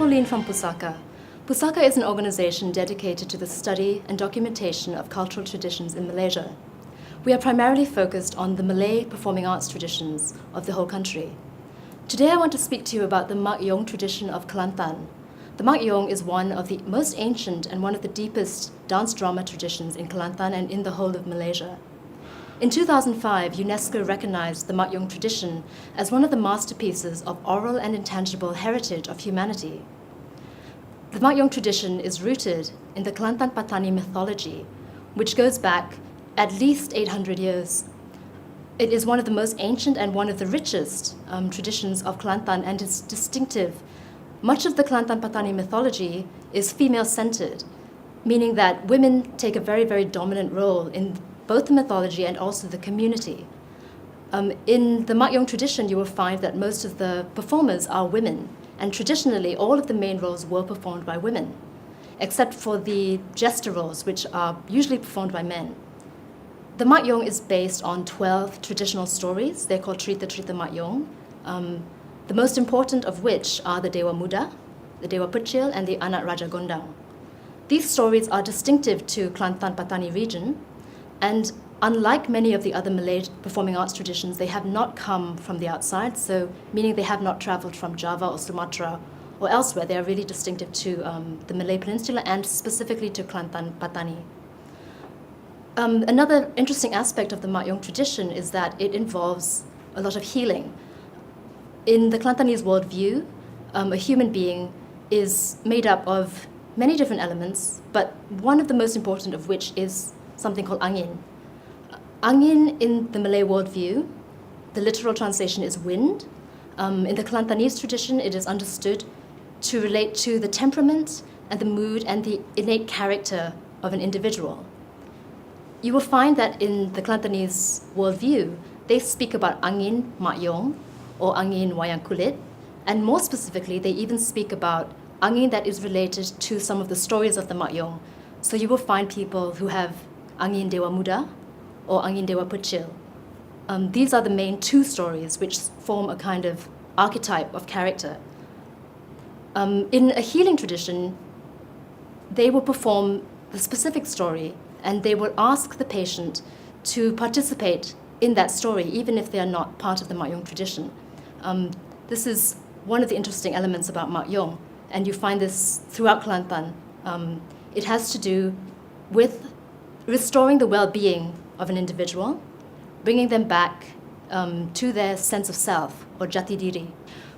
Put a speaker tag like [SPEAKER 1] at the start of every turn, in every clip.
[SPEAKER 1] Pauline from PUSAKA. PUSAKA is an organization dedicated to the study and documentation of cultural traditions in Malaysia. We are primarily focused on the Malay performing arts traditions of the whole country. Today I want to speak to you about the Mak Yong tradition of Kelantan. The Mak Yong is one of the most ancient and one of the deepest dance drama traditions in Kelantan and in the whole of Malaysia. In 2005, UNESCO recognized the Mak Yong tradition as one of the masterpieces of oral and intangible heritage of humanity. The Mak Yong tradition is rooted in the Kelantan Patani mythology, which goes back at least 800 years. It is one of the most ancient and one of the richest traditions of Kelantan, and is distinctive. Much of the Kelantan Patani mythology is female-centered, meaning that women take a very, very dominant role in both the mythology and also the community. In the Mak Yong tradition, you will find that most of the performers are women, and traditionally all of the main roles were performed by women, except for the jester roles, which are usually performed by men. The Mak Yong is based on 12 traditional stories. They're called Cerita-cerita Mak Yong, the most important of which are the Dewa Muda, the Dewa Pecil, and the Anak Raja Gondang. These stories are distinctive to Kelantan Patani region, and unlike many of the other Malay performing arts traditions, they have not come from the outside, so meaning they have not traveled from Java or Sumatra or elsewhere. They are really distinctive to the Malay Peninsula and specifically to Kelantan Patani. Another interesting aspect of the Mak Yong tradition is that it involves a lot of healing. In the Kelantanese worldview, a human being is made up of many different elements, but one of the most important of which is something called angin. Angin in the Malay worldview, the literal translation is wind. In the Kelantanese tradition, it is understood to relate to the temperament and the mood and the innate character of an individual. You will find that in the Kelantanese worldview, they speak about angin Mak Yong or angin wayang kulit, and more specifically, they even speak about angin that is related to some of the stories of the Mak Yong. So you will find people who have angin Dewa Muda or angin Dewa Pecil. These are the main two stories which form a kind of archetype of character. In a healing tradition, they will perform the specific story and they will ask the patient to participate in that story, even if they are not part of the Mak Yong tradition. This is one of the interesting elements about Mak Yong, and you find this throughout Kelantan. It has to do with restoring the well-being of an individual, bringing them back to their sense of self, or jati diri.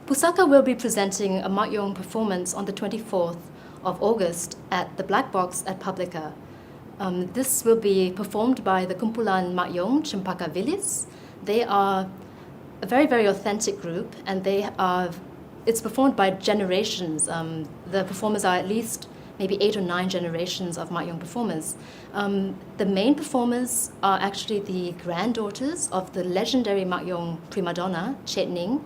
[SPEAKER 1] PUSAKA will be presenting a Mak Yong performance on the 24th of August at the Black Box at Publica. This will be performed by the Kumpulan Mak Yong Cempaka Vilis. They are a very, very authentic group, and it's performed by generations. The performers are at least maybe 8 or 9 generations of Mak Yong performers. The main performers are actually the granddaughters of the legendary Mak Yong prima donna, Chet Ning,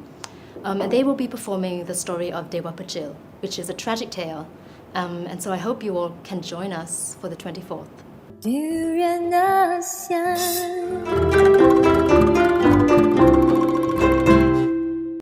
[SPEAKER 1] and they will be performing the story of Dewa Pecil, which is a tragic tale. And so I hope you all can join us for the 24th.